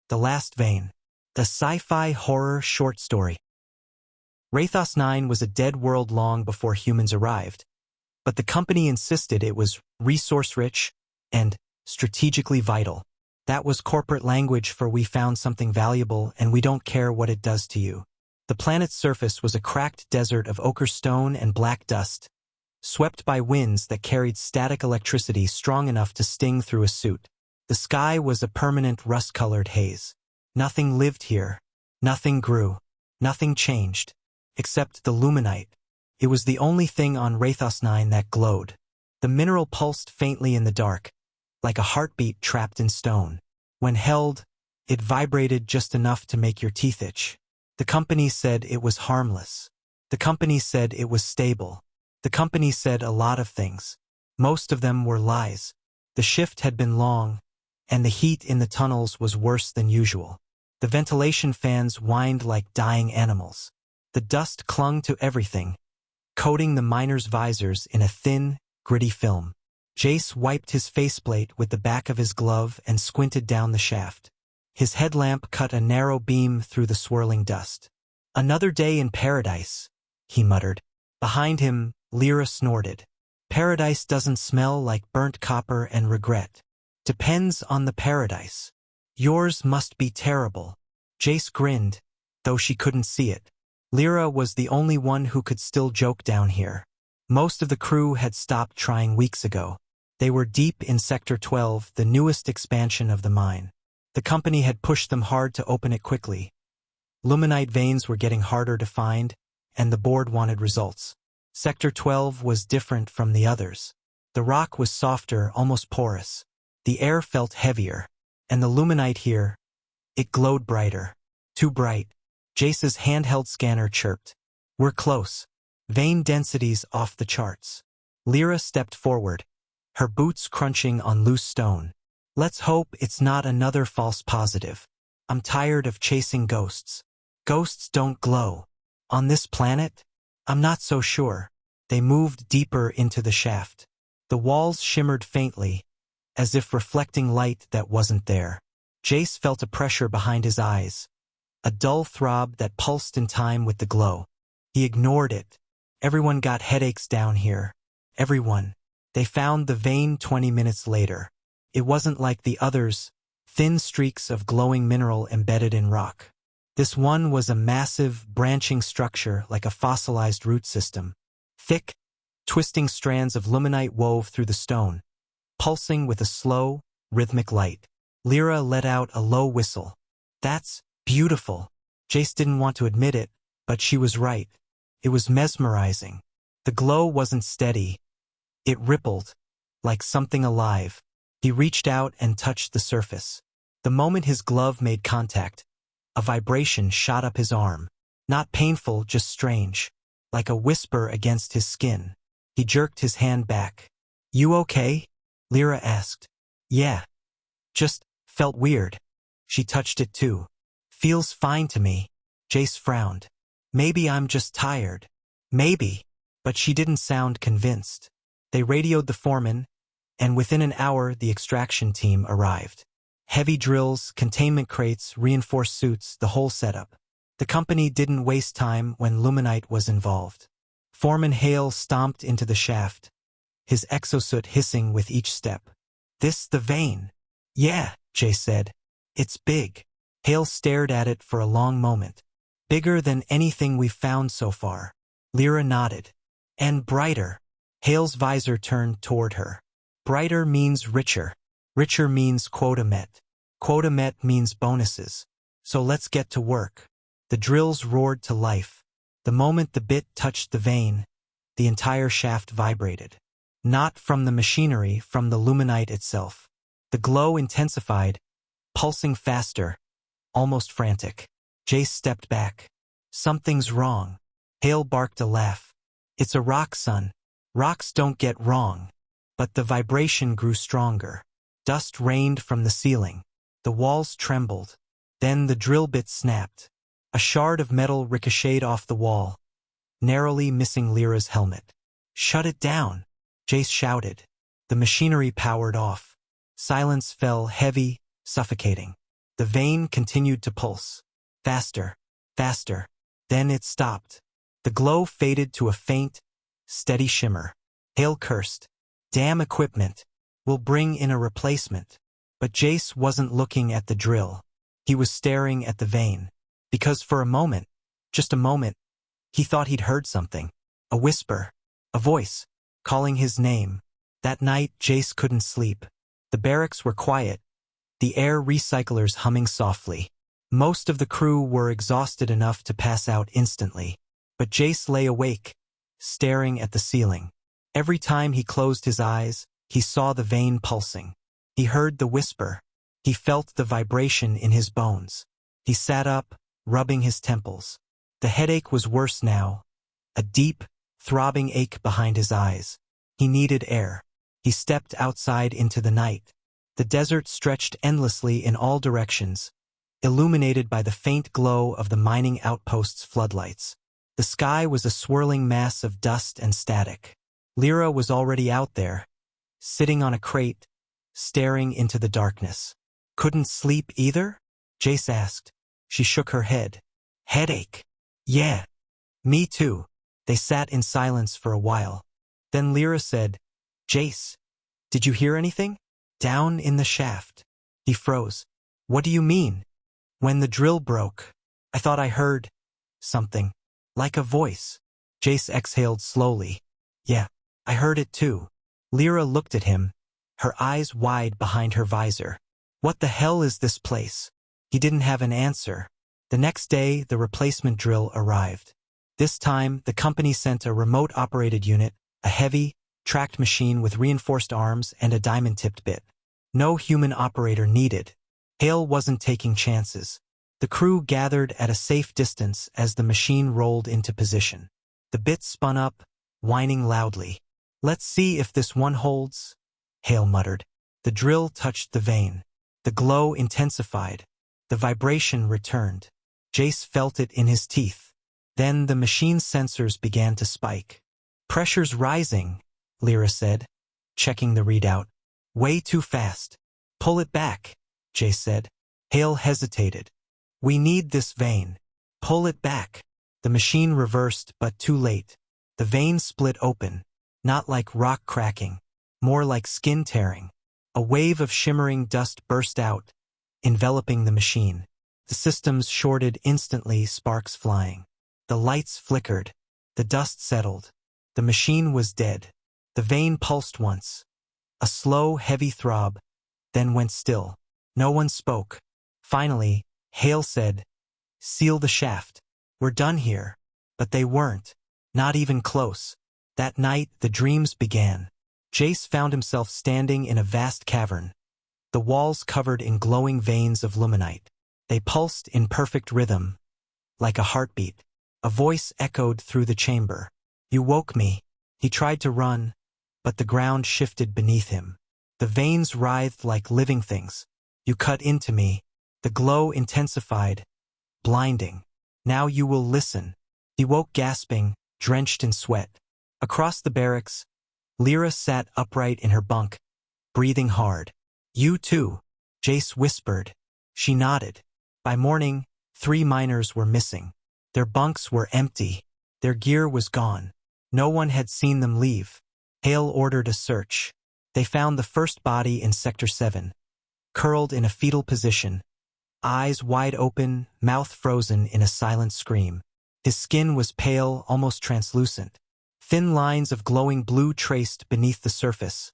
The Last Vein. The sci-fi horror short story. Rathos 9 was a dead world long before humans arrived, but the company insisted it was resource-rich and strategically vital. That was corporate language for "we found something valuable and we don't care what it does to you." The planet's surface was a cracked desert of ochre stone and black dust, swept by winds that carried static electricity strong enough to sting through a suit. The sky was a permanent rust-colored haze. Nothing lived here. Nothing grew. Nothing changed. Except the luminite. It was the only thing on Rathos 9 that glowed. The mineral pulsed faintly in the dark, like a heartbeat trapped in stone. When held, it vibrated just enough to make your teeth itch. The company said it was harmless. The company said it was stable. The company said a lot of things. Most of them were lies. The shift had been long, and the heat in the tunnels was worse than usual. The ventilation fans whined like dying animals. The dust clung to everything, coating the miners' visors in a thin, gritty film. Jace wiped his faceplate with the back of his glove and squinted down the shaft. His headlamp cut a narrow beam through the swirling dust. "Another day in paradise," he muttered. Behind him, Lyra snorted. "Paradise doesn't smell like burnt copper and regret." "Depends on the paradise. Yours must be terrible." Jace grinned, though she couldn't see it. Lyra was the only one who could still joke down here. Most of the crew had stopped trying weeks ago. They were deep in Sector 12, the newest expansion of the mine. The company had pushed them hard to open it quickly. Luminite veins were getting harder to find, and the board wanted results. Sector 12 was different from the others. The rock was softer, almost porous. The air felt heavier, and the luminite here, it glowed brighter. Too bright. Jace's handheld scanner chirped. "We're close. Vein densities off the charts." Lyra stepped forward, her boots crunching on loose stone. "Let's hope it's not another false positive. I'm tired of chasing ghosts." "Ghosts don't glow. On this planet? I'm not so sure." They moved deeper into the shaft. The walls shimmered faintly, as if reflecting light that wasn't there. Jace felt a pressure behind his eyes, a dull throb that pulsed in time with the glow. He ignored it. Everyone got headaches down here. Everyone. They found the vein 20 minutes later. It wasn't like the others, thin streaks of glowing mineral embedded in rock. This one was a massive, branching structure like a fossilized root system. Thick, twisting strands of luminite wove through the stone, pulsing with a slow, rhythmic light. Lyra let out a low whistle. "That's beautiful." Jace didn't want to admit it, but she was right. It was mesmerizing. The glow wasn't steady. It rippled, like something alive. He reached out and touched the surface. The moment his glove made contact, a vibration shot up his arm. Not painful, just strange, like a whisper against his skin. He jerked his hand back. "You okay?" Lyra asked. "Yeah. Just felt weird." She touched it too. "Feels fine to me." Jace frowned. "Maybe I'm just tired." "Maybe." But she didn't sound convinced. They radioed the foreman, and within an hour the extraction team arrived. Heavy drills, containment crates, reinforced suits, the whole setup. The company didn't waste time when luminite was involved. Foreman Hale stomped into the shaft, his exosuit hissing with each step. "This the vein?" "Yeah," Jay said. "It's big." Hale stared at it for a long moment. "Bigger than anything we've found so far." Lyra nodded. "And brighter." Hale's visor turned toward her. "Brighter means richer. Richer means quota met. Quota met means bonuses. So let's get to work." The drills roared to life. The moment the bit touched the vein, the entire shaft vibrated. Not from the machinery, from the luminite itself. The glow intensified, pulsing faster, almost frantic. Jace stepped back. "Something's wrong." Hale barked a laugh. "It's a rock, son. Rocks don't get wrong." But the vibration grew stronger. Dust rained from the ceiling. The walls trembled. Then the drill bit snapped. A shard of metal ricocheted off the wall, narrowly missing Lyra's helmet. "Shut it down," Jace shouted. The machinery powered off. Silence fell heavy, suffocating. The vein continued to pulse. Faster, faster. Then it stopped. The glow faded to a faint, steady shimmer. Hale cursed. Damn equipment. We'll bring in a replacement. But Jace wasn't looking at the drill. He was staring at the vein. Because for a moment, just a moment, he thought he'd heard something. A whisper. A voice. Calling his name. That night, Jace couldn't sleep. The barracks were quiet. The air recyclers humming softly. Most of the crew were exhausted enough to pass out instantly. But Jace lay awake, staring at the ceiling. Every time he closed his eyes, he saw the vein pulsing. He heard the whisper. He felt the vibration in his bones. He sat up, rubbing his temples. The headache was worse now. A deep, throbbing ache behind his eyes. He needed air. He stepped outside into the night. The desert stretched endlessly in all directions, illuminated by the faint glow of the mining outpost's floodlights. The sky was a swirling mass of dust and static. Lyra was already out there, sitting on a crate, staring into the darkness. Couldn't sleep either? Jace asked. She shook her head. Headache. Yeah. Me too. They sat in silence for a while. Then Lyra said, Jace, did you hear anything? Down in the shaft. He froze. What do you mean? When the drill broke, I thought I heard something, like a voice. Jace exhaled slowly. Yeah, I heard it too. Lyra looked at him, her eyes wide behind her visor. What the hell is this place? He didn't have an answer. The next day, the replacement drill arrived. This time, the company sent a remote-operated unit, a heavy, tracked machine with reinforced arms and a diamond-tipped bit. No human operator needed. Hale wasn't taking chances. The crew gathered at a safe distance as the machine rolled into position. The bit spun up, whining loudly. Let's see if this one holds, Hale muttered. The drill touched the vein. The glow intensified. The vibration returned. Jace felt it in his teeth. Then the machine's sensors began to spike. Pressure's rising, Lyra said, checking the readout. Way too fast. Pull it back, Jace said. Hale hesitated. We need this vein. Pull it back. The machine reversed, but too late. The vein split open, not like rock cracking, more like skin tearing. A wave of shimmering dust burst out, enveloping the machine. The systems shorted instantly, sparks flying. The lights flickered. The dust settled. The machine was dead. The vein pulsed once. A slow, heavy throb, then went still. No one spoke. Finally, Hale said, Seal the shaft. We're done here. But they weren't. Not even close. That night, the dreams began. Jace found himself standing in a vast cavern. The walls covered in glowing veins of luminite. They pulsed in perfect rhythm, like a heartbeat. A voice echoed through the chamber. You woke me. He tried to run, but the ground shifted beneath him. The veins writhed like living things. You cut into me. The glow intensified, blinding. Now you will listen. He woke gasping, drenched in sweat. Across the barracks, Lyra sat upright in her bunk, breathing hard. You too, Jace whispered. She nodded. By morning, 3 miners were missing. Their bunks were empty. Their gear was gone. No one had seen them leave. Hale ordered a search. They found the first body in Sector 7, curled in a fetal position, eyes wide open, mouth frozen in a silent scream. His skin was pale, almost translucent. Thin lines of glowing blue traced beneath the surface,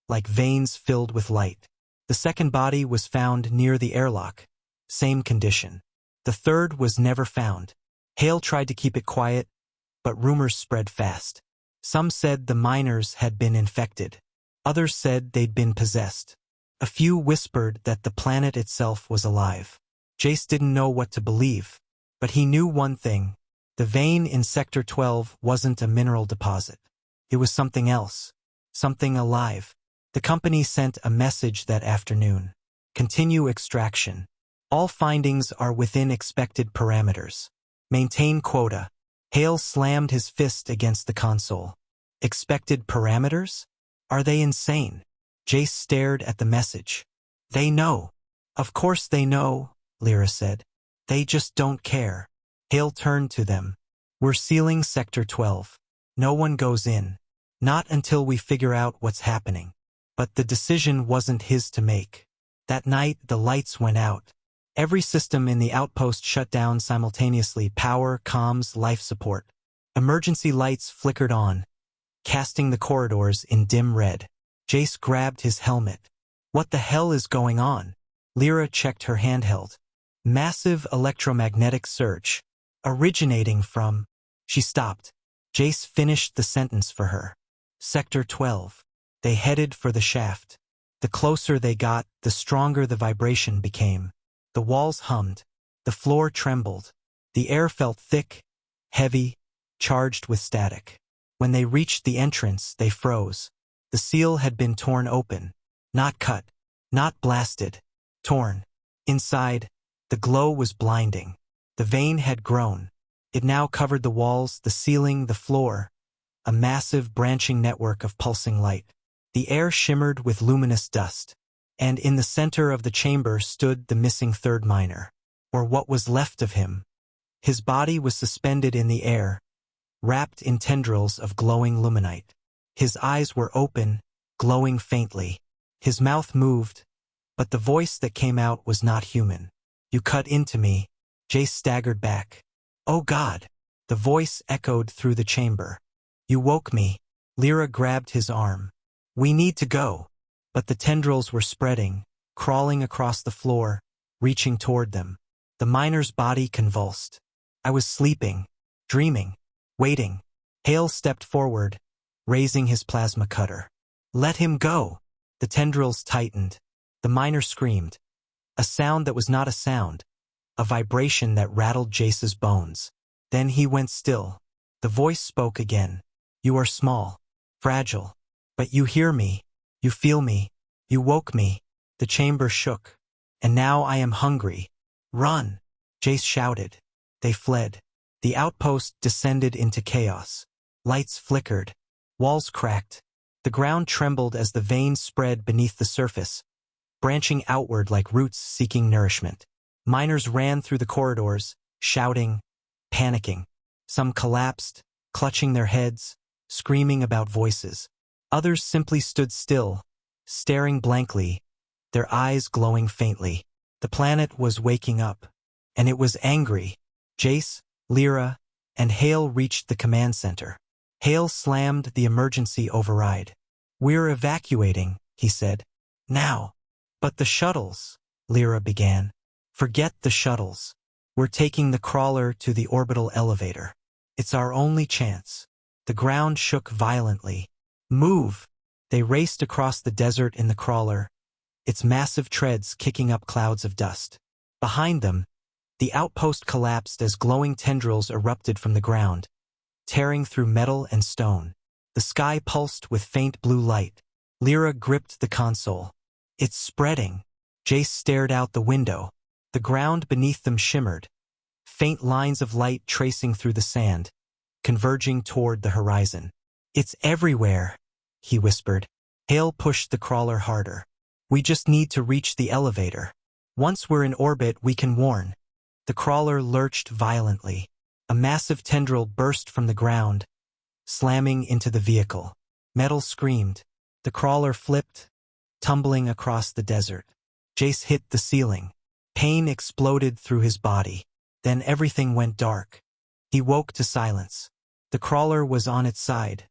like veins filled with light. The second body was found near the airlock. Same condition. The third was never found. Hale tried to keep it quiet, but rumors spread fast. Some said the miners had been infected. Others said they'd been possessed. A few whispered that the planet itself was alive. Jace didn't know what to believe, but he knew one thing. The vein in Sector 12 wasn't a mineral deposit. It was something else. Something alive. The company sent a message that afternoon. Continue extraction. All findings are within expected parameters. Maintain quota. Hale slammed his fist against the console. Expected parameters? Are they insane? Jace stared at the message. They know. Of course they know, Lyra said. They just don't care. Hale turned to them. We're sealing Sector 12. No one goes in. Not until we figure out what's happening. But the decision wasn't his to make. That night, the lights went out. Every system in the outpost shut down simultaneously: power, comms, life support. Emergency lights flickered on, casting the corridors in dim red. Jace grabbed his helmet. What the hell is going on? Lyra checked her handheld. Massive electromagnetic surge. Originating from... She stopped. Jace finished the sentence for her. Sector 12. They headed for the shaft. The closer they got, the stronger the vibration became. The walls hummed. The floor trembled. The air felt thick, heavy, charged with static. When they reached the entrance, they froze. The seal had been torn open. Not cut. Not blasted. Torn. Inside, the glow was blinding. The vein had grown. It now covered the walls, the ceiling, the floor. A massive branching network of pulsing light. The air shimmered with luminous dust. And in the center of the chamber stood the missing third miner. Or what was left of him. His body was suspended in the air, wrapped in tendrils of glowing luminite. His eyes were open, glowing faintly. His mouth moved, but the voice that came out was not human. You cut into me. Jace staggered back. Oh God! The voice echoed through the chamber. You woke me. Lyra grabbed his arm. We need to go. But the tendrils were spreading, crawling across the floor, reaching toward them. The miner's body convulsed. I was sleeping, dreaming, waiting. Hale stepped forward, raising his plasma cutter. Let him go! The tendrils tightened. The miner screamed. A sound that was not a sound. A vibration that rattled Jace's bones. Then he went still. The voice spoke again. You are small, fragile. But you hear me. You feel me. You woke me. The chamber shook. And now I am hungry. Run! Jace shouted. They fled. The outpost descended into chaos. Lights flickered. Walls cracked. The ground trembled as the veins spread beneath the surface, branching outward like roots seeking nourishment. Miners ran through the corridors, shouting, panicking. Some collapsed, clutching their heads, screaming about voices. Others simply stood still, staring blankly, their eyes glowing faintly. The planet was waking up, and it was angry. Jace, Lyra, and Hale reached the command center. Hale slammed the emergency override. We're evacuating, he said. Now. But the shuttles, Lyra began. Forget the shuttles. We're taking the crawler to the orbital elevator. It's our only chance. The ground shook violently. Move! They raced across the desert in the crawler, its massive treads kicking up clouds of dust. Behind them, the outpost collapsed as glowing tendrils erupted from the ground, tearing through metal and stone. The sky pulsed with faint blue light. Lyra gripped the console. It's spreading. Jace stared out the window. The ground beneath them shimmered, faint lines of light tracing through the sand, converging toward the horizon. It's everywhere, he whispered. Hale pushed the crawler harder. We just need to reach the elevator. Once we're in orbit, we can warn. The crawler lurched violently. A massive tendril burst from the ground, slamming into the vehicle. Metal screamed. The crawler flipped, tumbling across the desert. Jace hit the ceiling. Pain exploded through his body. Then everything went dark. He woke to silence. The crawler was on its side,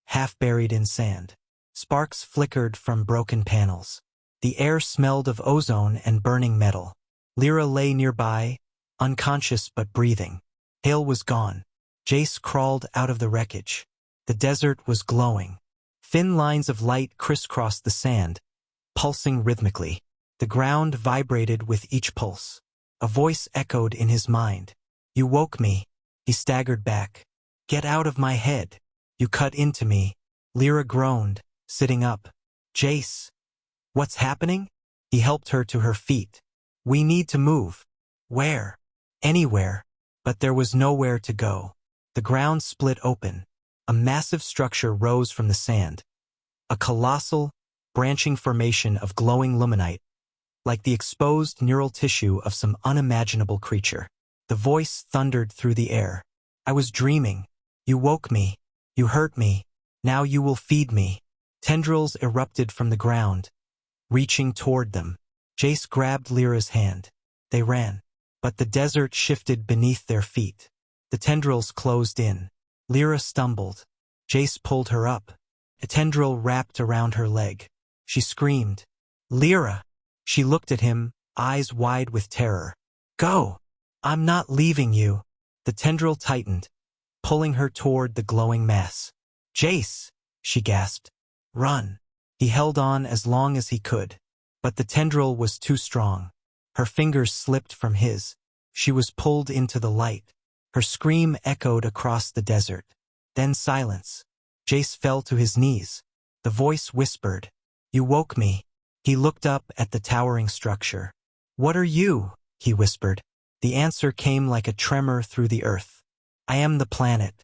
half buried in sand. Sparks flickered from broken panels. The air smelled of ozone and burning metal. Lyra lay nearby, unconscious but breathing. Hale was gone. Jace crawled out of the wreckage. The desert was glowing. Thin lines of light crisscrossed the sand, pulsing rhythmically. The ground vibrated with each pulse. A voice echoed in his mind. You woke me. He staggered back. Get out of my head. You cut into me. Lyra groaned, sitting up. Jace. What's happening? He helped her to her feet. We need to move. Where? Anywhere. But there was nowhere to go. The ground split open. A massive structure rose from the sand. A colossal, branching formation of glowing luminite, like the exposed neural tissue of some unimaginable creature. The voice thundered through the air. I was dreaming. You woke me. You hurt me. Now you will feed me. Tendrils erupted from the ground, reaching toward them. Jace grabbed Lyra's hand. They ran. But the desert shifted beneath their feet. The tendrils closed in. Lyra stumbled. Jace pulled her up. A tendril wrapped around her leg. She screamed. Lyra! She looked at him, eyes wide with terror. Go! I'm not leaving you. The tendril tightened, pulling her toward the glowing mass. Jace! She gasped. Run! He held on as long as he could. But the tendril was too strong. Her fingers slipped from his. She was pulled into the light. Her scream echoed across the desert. Then silence. Jace fell to his knees. The voice whispered. You woke me. He looked up at the towering structure. What are you? He whispered. The answer came like a tremor through the earth. I am the planet.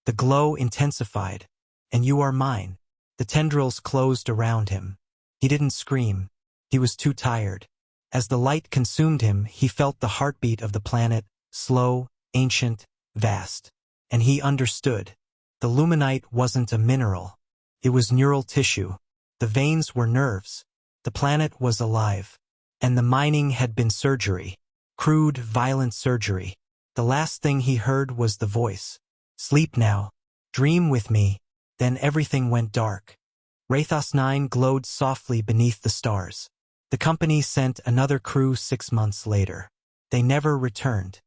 The glow intensified. And you are mine. The tendrils closed around him. He didn't scream. He was too tired. As the light consumed him, he felt the heartbeat of the planet, slow, ancient, vast. And he understood. The luminite wasn't a mineral. It was neural tissue. The veins were nerves. The planet was alive. And the mining had been surgery. Crude, violent surgery. The last thing he heard was the voice. Sleep now. Dream with me. Then everything went dark. Rathos 9 glowed softly beneath the stars. The company sent another crew 6 months later. They never returned.